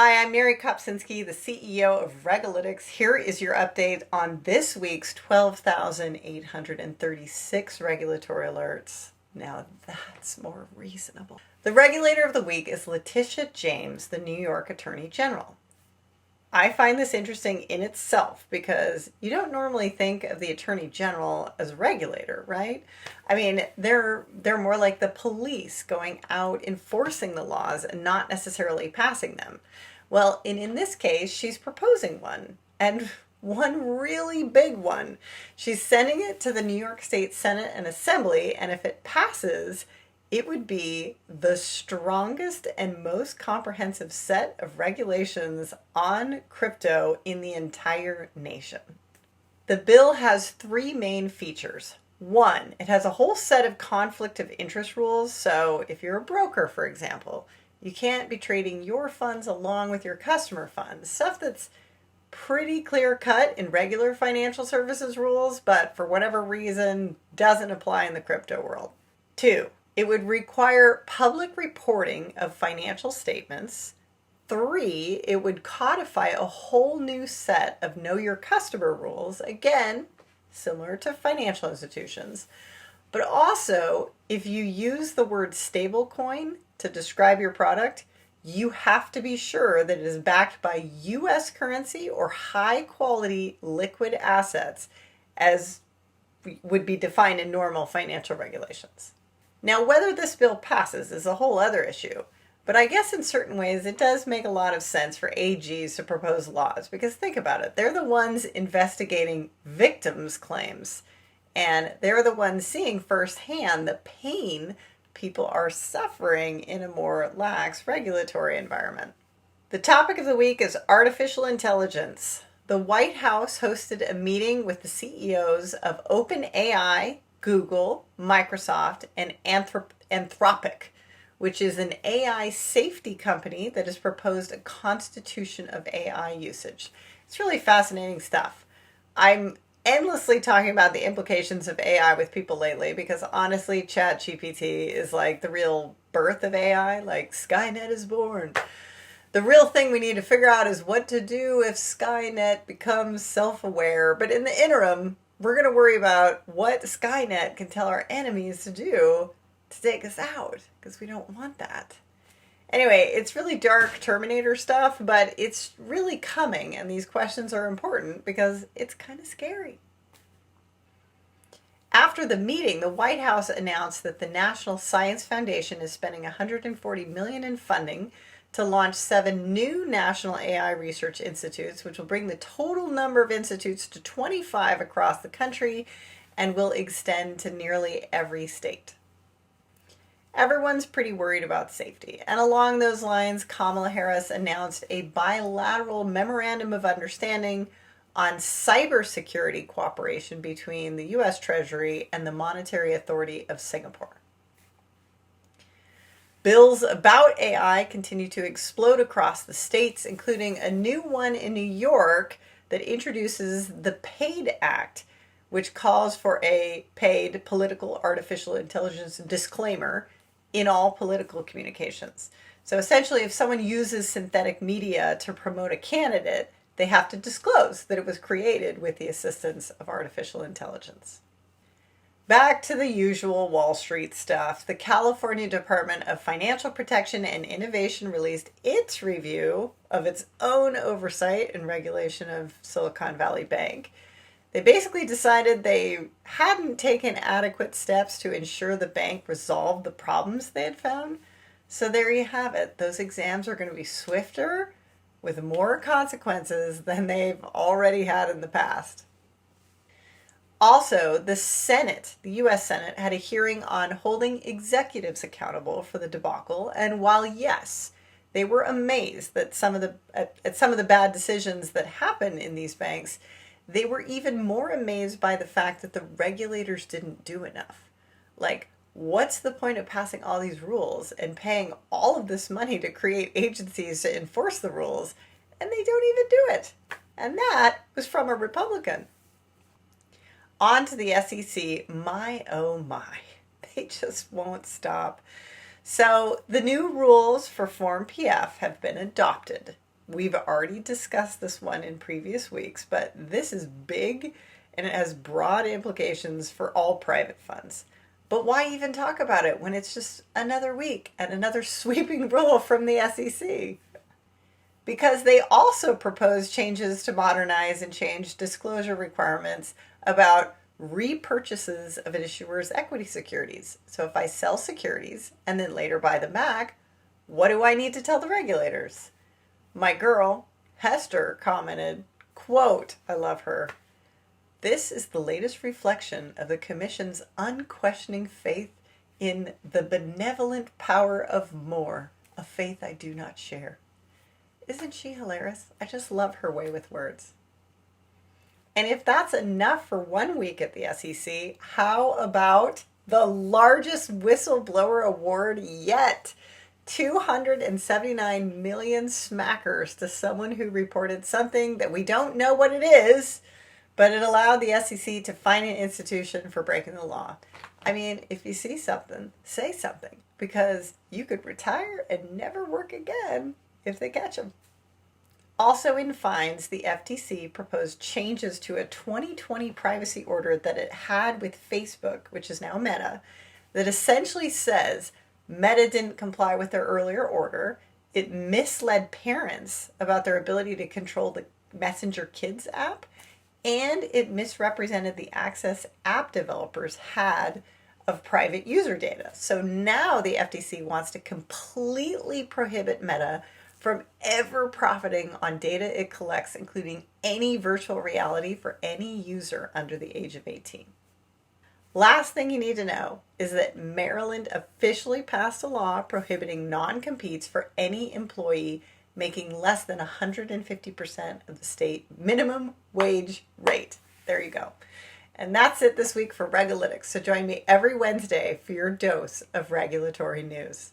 Hi, I'm Mary Kopczynski, the CEO of Regalytics. Here is your update on this week's 12,836 regulatory alerts. Now that's more reasonable. The regulator of the week is Letitia James, the New York Attorney General. I find this interesting in itself because you don't normally think of the Attorney General as a regulator, right? I mean, they're more like the police going out enforcing the laws and not necessarily passing them. Well, in this case, she's proposing one, and one really big one. She's sending it to the New York State Senate and Assembly, and if it passes, it would be the strongest and most comprehensive set of regulations on crypto in the entire nation. The bill has three main features. One, it has a whole set of conflict of interest rules. So if you're a broker, for example, you can't be trading your funds along with your customer funds. Stuff that's pretty clear cut in regular financial services rules, but for whatever reason doesn't apply in the crypto world. Two, it would require public reporting of financial statements. Three, it would codify a whole new set of know your customer rules, again, similar to financial institutions. But also, if you use the word stablecoin to describe your product, you have to be sure that it is backed by U.S. currency or high quality liquid assets as would be defined in normal financial regulations. Now, whether this bill passes is a whole other issue, but I guess in certain ways it does make a lot of sense for AGs to propose laws, because think about it, they're the ones investigating victims' claims, and they're the ones seeing firsthand the pain people are suffering in a more lax regulatory environment. The topic of the week is artificial intelligence. The White House hosted a meeting with the CEOs of OpenAI, Google, Microsoft, and Anthropic, which is an AI safety company that has proposed a constitution of AI usage. It's really fascinating stuff. I'm endlessly talking about the implications of AI with people lately because honestly, ChatGPT is like the real birth of AI, like Skynet is born. The real thing we need to figure out is what to do if Skynet becomes self-aware. But in the interim, we're going to worry about what Skynet can tell our enemies to do to take us out, because we don't want that. Anyway, it's really dark Terminator stuff, but it's really coming, and these questions are important because it's kind of scary. After the meeting, the White House announced that the National Science Foundation is spending $140 million in funding to launch 7 new national AI research institutes, which will bring the total number of institutes to 25 across the country and will extend to nearly every state. Everyone's pretty worried about safety, and along those lines, Kamala Harris announced a bilateral memorandum of understanding on cybersecurity cooperation between the U.S. Treasury and the Monetary Authority of Singapore. Bills about AI continue to explode across the states, including a new one in New York that introduces the PAID Act, which calls for a paid political artificial intelligence disclaimer in all political communications. So essentially, if someone uses synthetic media to promote a candidate, they have to disclose that it was created with the assistance of artificial intelligence. Back to the usual Wall Street stuff. The California Department of Financial Protection and Innovation released its review of its own oversight and regulation of Silicon Valley Bank. They basically decided they hadn't taken adequate steps to ensure the bank resolved the problems they had found. So there you have it. Those exams are going to be swifter with more consequences than they've already had in the past. Also, the Senate, the U.S. Senate, had a hearing on holding executives accountable for the debacle. And while, yes, they were amazed that at some of the bad decisions that happen in these banks, they were even more amazed by the fact that the regulators didn't do enough. Like, what's the point of passing all these rules and paying all of this money to create agencies to enforce the rules, and they don't even do it? And that was from a Republican. On to the SEC. My, oh my. They just won't stop. So the new rules for Form PF have been adopted. We've already discussed this one in previous weeks, but this is big and it has broad implications for all private funds. But why even talk about it when it's just another week and another sweeping rule from the SEC? Because they also propose changes to modernize and change disclosure requirements about repurchases of an issuer's equity securities. So if I sell securities and then later buy them back, what do I need to tell the regulators? My girl, Hester, commented, quote, I love her, "This is the latest reflection of the Commission's unquestioning faith in the benevolent power of more, a faith I do not share." Isn't she hilarious? I just love her way with words. And if that's enough for 1 week at the SEC, how about the largest Whistleblower Award yet? 279 million smackers to someone who reported something that we don't know what it is, but it allowed the SEC to fine an institution for breaking the law. I mean, if you see something, say something, because you could retire and never work again if they catch them. Also in fines, the FTC proposed changes to a 2020 privacy order that it had with Facebook, which is now Meta, that essentially says Meta didn't comply with their earlier order. It misled parents about their ability to control the Messenger Kids app, and it misrepresented the access app developers had of private user data. So now the FTC wants to completely prohibit Meta from ever profiting on data it collects, including any virtual reality for any user under the age of 18. Last thing you need to know is that Maryland officially passed a law prohibiting non-competes for any employee making less than 150% of the state minimum wage rate. There you go. And that's it this week for Regalytics. So join me every Wednesday for your dose of regulatory news.